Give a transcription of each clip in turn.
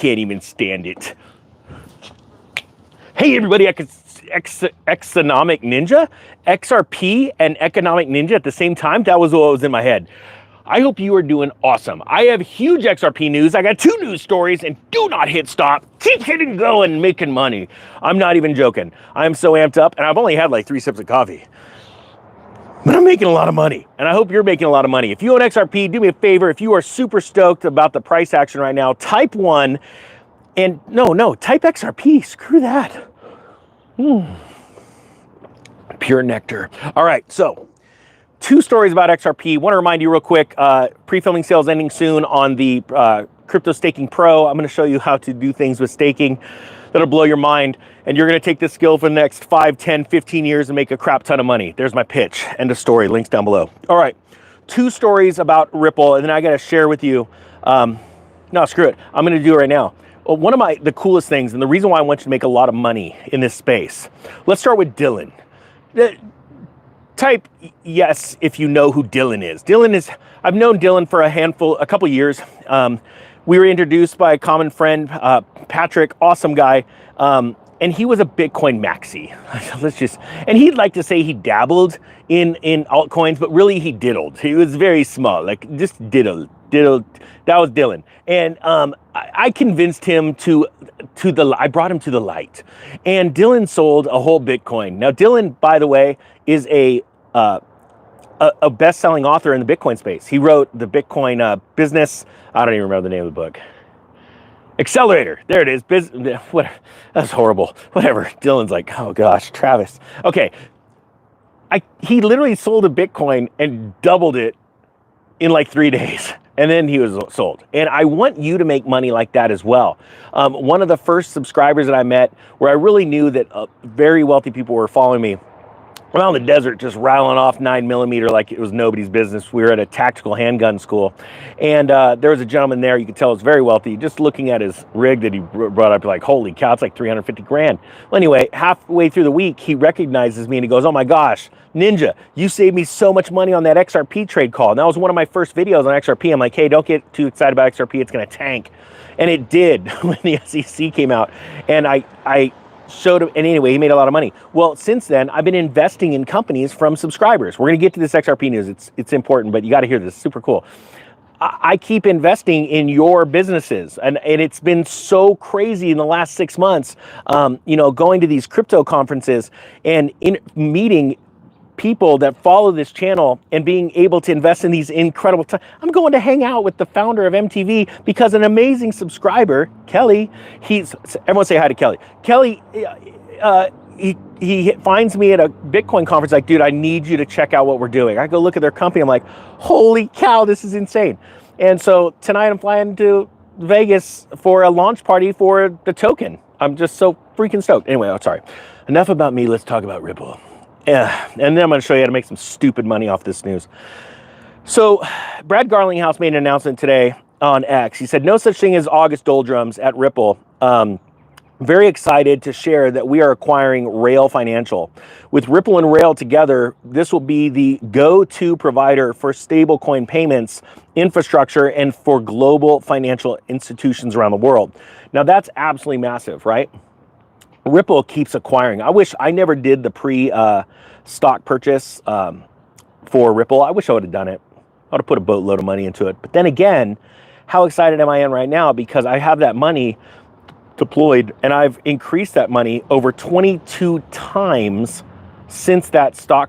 can't even stand it. Hey everybody, Economic Ninja, XRP and Economic Ninja at the same time. That was what was in my head. I hope you are doing awesome. I have huge XRP news. I got 2 news stories, and do not hit stop. Keep hitting go and making money. I'm not even joking. I'm so amped up, and I've only had like 3 sips of coffee. But I'm making a lot of money, and I hope you're making a lot of money. If you own XRP, do me a favor. If you are super stoked about the price action right now, type 1, and no, type XRP. Screw that. Pure nectar. All right, so 2 stories about XRP. Want to remind you real quick, pre-filming sales ending soon on the Crypto Staking Pro. I'm going to show you how to do things with staking that'll blow your mind, and you're going to take this skill for the next 5, 10, 15 years and make a crap ton of money. There's my pitch. End of story. Links down below. All right, 2 stories about Ripple, and then I got to share with you. No, screw it. I'm going to do it right now. Well, one of the coolest things, and the reason why I want you to make a lot of money in this space. Let's start with Dylan. Type yes if you know who Dylan is. I've known Dylan for a couple years. We were introduced by a common friend, Patrick, awesome guy. And he was a Bitcoin maxi. And he'd like to say he dabbled in altcoins, but really he diddled. He was very small, like just diddled. That was Dylan. And I convinced him I brought him to the light. And Dylan sold a whole Bitcoin. Now, Dylan, by the way, is a best-selling author in the Bitcoin space. He wrote the Bitcoin business. I don't even remember the name of the book. Accelerator. There it is. That's horrible. Whatever. Dylan's like, oh gosh, Travis. Okay. He literally sold a Bitcoin and doubled it in like 3 days. And then he was sold. And I want you to make money like that as well. One of the first subscribers that I met where I really knew that very wealthy people were following me around the desert, just rattling off 9mm like it was nobody's business. We were at a tactical handgun school. And there was a gentleman there, you could tell was very wealthy. Just looking at his rig that he brought up, like, holy cow, it's like 350 grand. Well, anyway, halfway through the week, he recognizes me and he goes, oh my gosh, Ninja, you saved me so much money on that XRP trade call. And that was one of my first videos on XRP. I'm like, hey, don't get too excited about XRP. It's going to tank. And it did when the SEC came out. And I showed him, and anyway, he made a lot of money. Well, since then, I've been investing in companies from subscribers. We're going to get to this XRP news. It's important, but you got to hear this. It's super cool. I keep investing in your businesses, and it's been so crazy in the last 6 months, going to these crypto conferences and meeting people that follow this channel and being able to invest in these incredible I'm going to hang out with the founder of MTV because an amazing subscriber, Kelly, everyone say hi to Kelly. Kelly, he finds me at a Bitcoin conference like, dude, I need you to check out what we're doing. I go look at their company. I'm like, holy cow, this is insane. And so tonight I'm flying to Vegas for a launch party for the token. I'm just so freaking stoked. Anyway, sorry. Enough about me. Let's talk about Ripple. Yeah, and then I'm going to show you how to make some stupid money off this news. So Brad Garlinghouse made an announcement today on X. He said, no such thing as August doldrums at Ripple. Very excited to share that we are acquiring Rail Financial. With Ripple and Rail together, this will be the go-to provider for stablecoin payments, infrastructure, and for global financial institutions around the world. Now that's absolutely massive, right? Ripple keeps acquiring. I wish I never did the pre-stock purchase for Ripple. I wish I would have done it. I would have put a boatload of money into it. But then again, how excited am I right now? Because I have that money deployed and I've increased that money over 22 times since that stock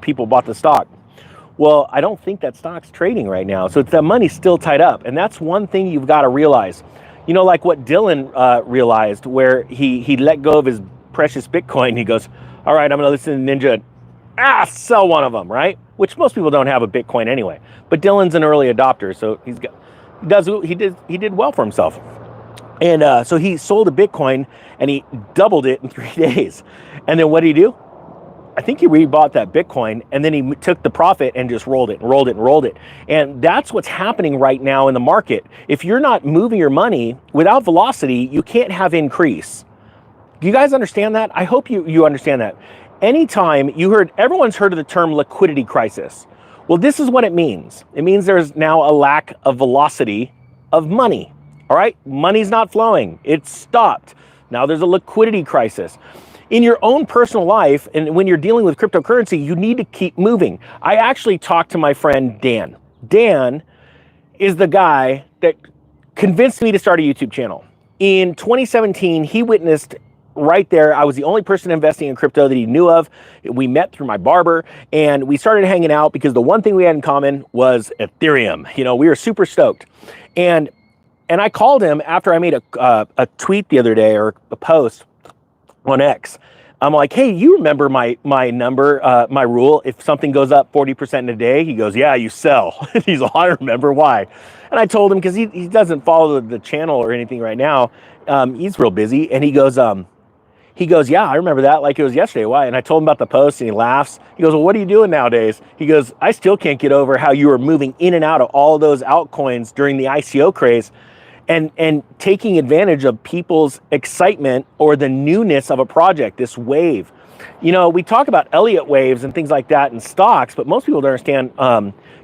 people bought the stock. Well, I don't think that stock's trading right now. So the money's still tied up. And that's one thing you've got to realize. You know, like what Dylan realized, where he let go of his precious Bitcoin. He goes, all right, I'm going to listen to Ninja. Sell one of them, right? Which most people don't have a Bitcoin anyway. But Dylan's an early adopter, so he did well for himself. And so he sold a Bitcoin and he doubled it in 3 days. And then what did he do? I think he rebought that Bitcoin and then he took the profit and just rolled it and rolled it and rolled it. And that's what's happening right now in the market. If you're not moving your money without velocity, you can't have increase. Do you guys understand that? I hope you understand that. Anytime everyone's heard of the term liquidity crisis. Well, this is what it means. It means there's now a lack of velocity of money. All right, money's not flowing. It's stopped. Now there's a liquidity crisis. In your own personal life, and when you're dealing with cryptocurrency, you need to keep moving. I actually talked to my friend Dan. Dan is the guy that convinced me to start a YouTube channel. In 2017, he witnessed right there, I was the only person investing in crypto that he knew of. We met through my barber, and we started hanging out because the one thing we had in common was Ethereum. You know, we were super stoked. And I called him after I made a tweet the other day, or a post on X. I'm like, hey, you remember my number, my rule? If something goes up 40% in a day, he goes, yeah, you sell. He's like, I remember why. And I told him, because he doesn't follow the channel or anything right now. He's real busy. And he goes, yeah, I remember that like it was yesterday. Why? And I told him about the post, and he laughs. He goes, well, what are you doing nowadays? He goes, I still can't get over how you were moving in and out of all those altcoins during the ICO craze. And taking advantage of people's excitement or the newness of a project, this wave. You know, we talk about Elliott waves and things like that in stocks, but most people don't understand,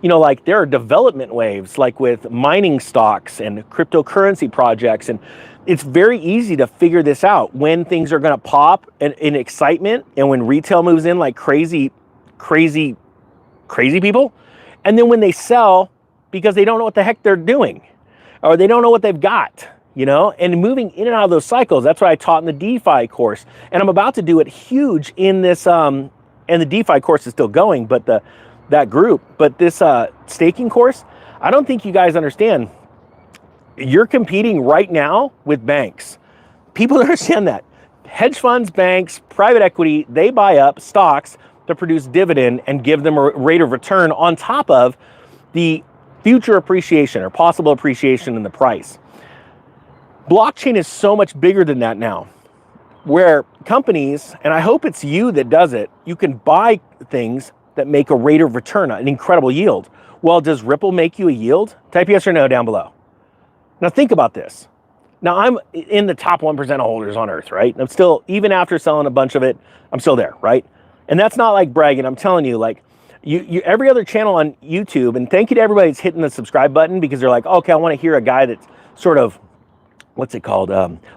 you know, like there are development waves, like with mining stocks and cryptocurrency projects. And it's very easy to figure this out when things are going to pop in excitement, and when retail moves in like crazy people. And then when they sell because they don't know what the heck they're doing, or they don't know what they've got, you know, and moving in and out of those cycles. That's what I taught in the DeFi course. And I'm about to do it huge in this, and the DeFi course is still going, but that group, but this staking course, I don't think you guys understand. You're competing right now with banks. People don't understand that. Hedge funds, banks, private equity, they buy up stocks to produce dividend and give them a rate of return on top of the future appreciation or possible appreciation in the price. Blockchain is so much bigger than that now, where companies, and I hope it's you that does it, you can buy things that make a rate of return, an incredible yield. Well, does Ripple make you a yield? Type yes or no down below. Now think about this. Now I'm in the top 1% of holders on earth, right? I'm still, even after selling a bunch of it, I'm still there, right? And that's not like bragging. I'm telling you, like, you every other channel on YouTube, and thank you to everybody that's hitting the subscribe button, because they're like, okay, I want to hear a guy that's sort of, what's it called,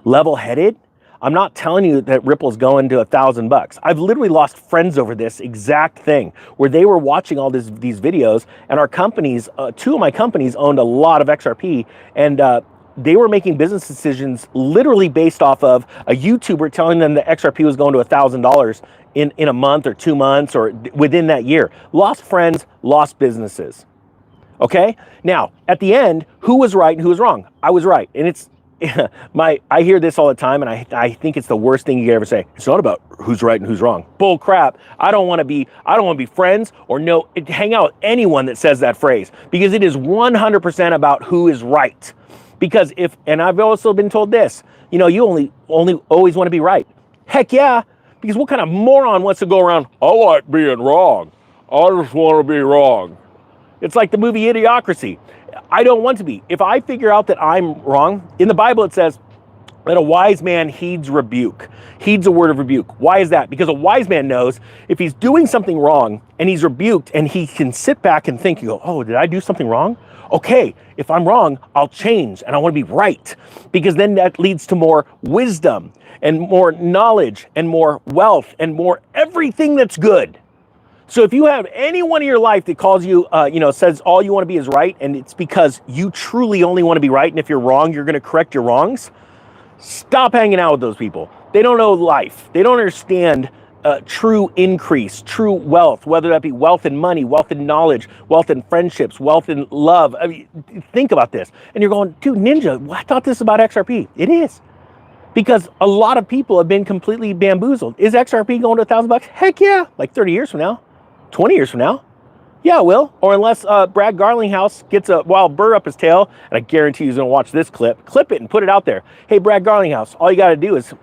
level-headed. I'm not telling you that Ripple's going to $1,000. I've literally lost friends over this exact thing, where they were watching all these videos, and our companies, two of my companies owned a lot of XRP, and they were making business decisions literally based off of a YouTuber telling them that XRP was going to $1,000 in a month or 2 months or within that year. Lost friends, lost businesses. Okay? Now, at the end, who was right and who was wrong? I was right. And it's I hear this all the time, and I think it's the worst thing you could ever say. It's not about who's right and who's wrong. Bull crap. I don't want to be friends or hang out with anyone that says that phrase, because it is 100% about who is right. Because and I've also been told this, you know, you only always want to be right. Heck yeah, because what kind of moron wants to go around, I like being wrong. I just want to be wrong. It's like the movie Idiocracy. I don't want to be. If I figure out that I'm wrong, in the Bible it says that a wise man heeds rebuke, heeds a word of rebuke. Why is that? Because a wise man knows if he's doing something wrong and he's rebuked, and he can sit back and think, you go, oh, did I do something wrong? Okay, if I'm wrong, I'll change, and I want to be right, because then that leads to more wisdom and more knowledge and more wealth and more everything that's good. So if you have anyone in your life that calls you, says all you want to be is right, and it's because you truly only want to be right, and if you're wrong, you're going to correct your wrongs, stop hanging out with those people. They don't know life. They don't understand true increase, true wealth, whether that be wealth in money, wealth in knowledge, wealth in friendships, wealth in love. I mean, think about this. And you're going, dude, Ninja, I thought this about XRP. It is. Because a lot of people have been completely bamboozled. Is XRP going to $1,000? Heck yeah. Like 30 years from now, 20 years from now. Yeah, it will. Or unless Brad Garlinghouse gets a wild burr up his tail, and I guarantee he's going to watch this clip it and put it out there. Hey, Brad Garlinghouse, all you got to do is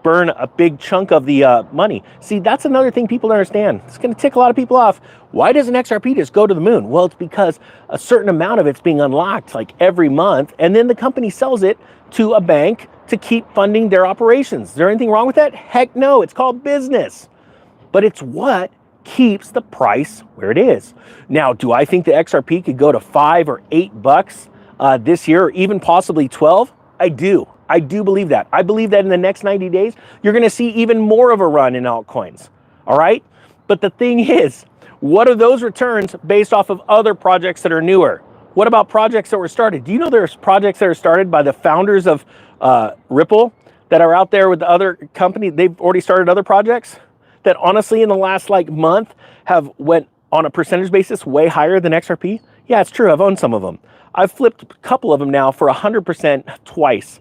burn a big chunk of the money. See, that's another thing people don't understand. It's going to tick a lot of people off. Why doesn't XRP just go to the moon? Well, it's because a certain amount of it's being unlocked like every month, and then the company sells it to a bank to keep funding their operations. Is there anything wrong with that? Heck no, it's called business. But it's what keeps the price where it is. Now, do I think the XRP could go to $5 or $8 this year, or even possibly 12? I do believe that. I believe that in the next 90 days, you're going to see even more of a run in altcoins. All right. But the thing is, what are those returns based off of other projects that are newer? What about projects that were started? Do you know there's projects that are started by the founders of Ripple that are out there with the other company? They've already started other projects that honestly in the last like month have went on a percentage basis way higher than XRP. Yeah, it's true. I've owned some of them. I've flipped a couple of them now for 100% twice.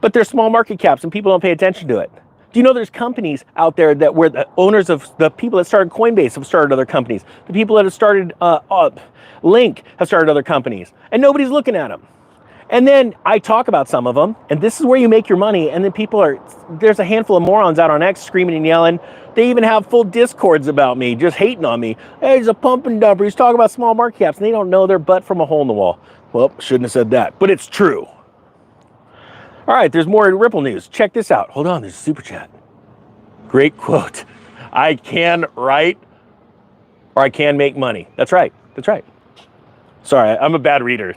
But they're small market caps and people don't pay attention to it. Do you know there's companies out there that where the owners of the people that started Coinbase have started other companies? The people that have started Link have started other companies, and nobody's looking at them. And then I talk about some of them, and this is where you make your money. And then there's a handful of morons out on X screaming and yelling. They even have full discords about me, just hating on me. Hey, he's a pump and dumper. He's talking about small market caps, and they don't know their butt from a hole in the wall. Well, shouldn't have said that, but it's true. All right, there's more Ripple news. Check this out. Hold on, there's a super chat. Great quote. I can write or I can make money. That's right. That's right. Sorry, I'm a bad reader.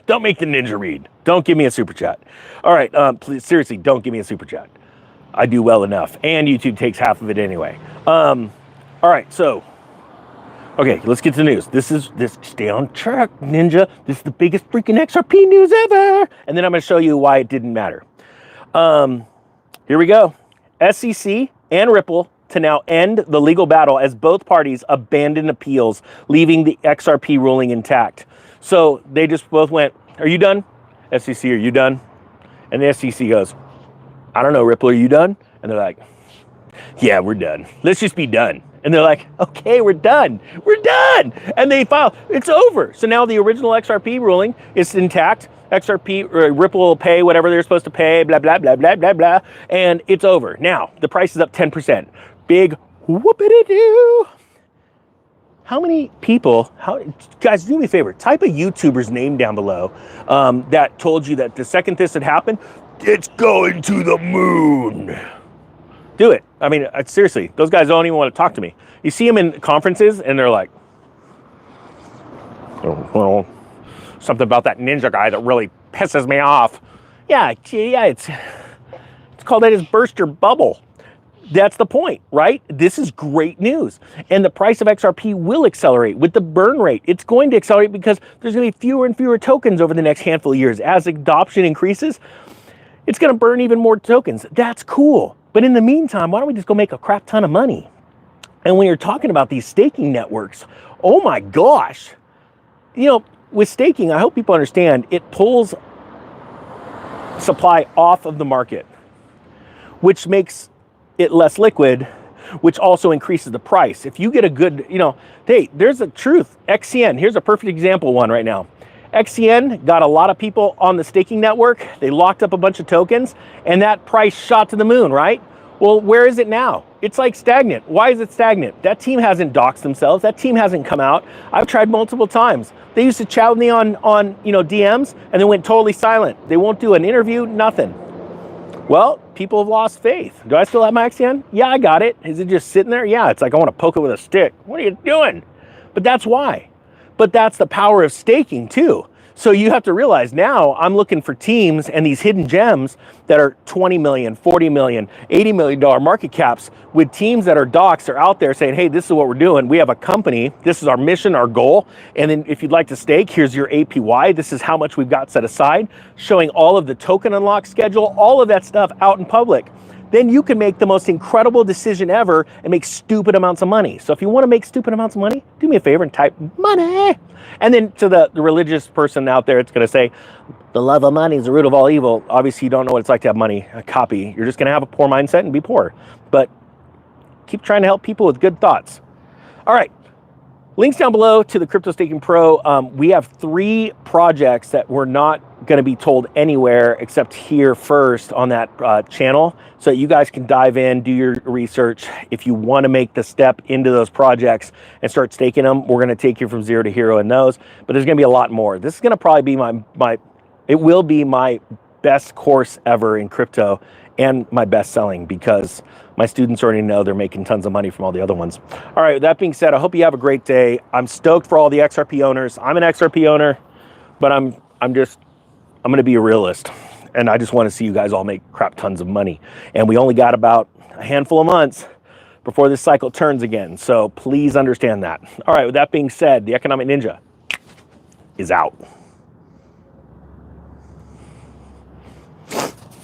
Don't make the ninja read. Don't give me a super chat. All right, please, seriously, don't give me a super chat. I do well enough, and YouTube takes half of it anyway. All right, so, okay, let's get to the news. Stay on track, ninja. This is the biggest freaking XRP news ever. And then I'm going to show you why it didn't matter. Here we go. SEC and Ripple to now end the legal battle as both parties abandon appeals, leaving the XRP ruling intact. So they just both went, are you done? SEC, are you done? And the SEC goes, I don't know, Ripple, are you done? And they're like, yeah, we're done. Let's just be done. And they're like, okay, we're done. We're done. And they file, it's over. So now the original XRP ruling is intact. XRP, Ripple will pay whatever they're supposed to pay, blah, blah, blah, blah, blah, blah. And it's over. Now, the price is up 10%. Big whoopity-doo. How many people, guys, do me a favor, type a YouTuber's name down below that told you that the second this had happened, it's going to the moon. Do it. I mean, seriously, those guys don't even want to talk to me. You see them in conferences and they're like, oh, well, something about that ninja guy that really pisses me off. Yeah, it's called that is burst your bubble. That's the point, right? This is great news. And the price of XRP will accelerate with the burn rate. It's going to accelerate because there's going to be fewer and fewer tokens over the next handful of years. As adoption increases, it's going to burn even more tokens. That's cool. But in the meantime, why don't we just go make a crap ton of money? And when you're talking about these staking networks, oh my gosh. You know, with staking, I hope people understand, it pulls supply off of the market, which makes it less liquid, which also increases the price. If you get a good, hey, there's a truth. XCN, here's a perfect example one right now. XCN got a lot of people on the staking network. They locked up a bunch of tokens and that price shot to the moon, right? Well, where is it now? It's like stagnant. Why is it stagnant? That team hasn't doxed themselves. That team hasn't come out. I've tried multiple times. They used to chat with me on DMs and then went totally silent. They won't do an interview, nothing. Well, people have lost faith. Do I still have my XCN? Yeah, I got it. Is it just sitting there? Yeah, it's like I want to poke it with a stick. What are you doing? But that's why. But that's the power of staking too. So you have to realize now I'm looking for teams and these hidden gems that are 20 million, 40 million, $80 million market caps with teams that are docs are out there saying, hey, this is what we're doing. We have a company. This is our mission, our goal. And then if you'd like to stake, here's your APY. This is how much we've got set aside, showing all of the token unlock schedule, all of that stuff out in public. Then you can make the most incredible decision ever and make stupid amounts of money. So if you want to make stupid amounts of money, do me a favor and type money. And then to the religious person out there, it's going to say, the love of money is the root of all evil. Obviously, you don't know what it's like to have money, a copy. You're just going to have a poor mindset and be poor. But keep trying to help people with good thoughts. All right. Links down below to the Crypto Staking Pro. We have 3 projects that we're not going to be told anywhere except here first on that channel, so you guys can dive in, do your research. If you want to make the step into those projects and start staking them, we're going to take you from zero to hero in those. But there's going to be a lot more. This is going to probably be it will be my best course ever in crypto and my best selling, because my students already know they're making tons of money from all the other ones. All right, with that being said, I hope you have a great day. I'm stoked for all the XRP owners. I'm an XRP owner, but I'm I'm going to be a realist, and I just want to see you guys all make crap tons of money. And we only got about a handful of months before this cycle turns again. So please understand that. All right, with that being said, the Economic Ninja is out.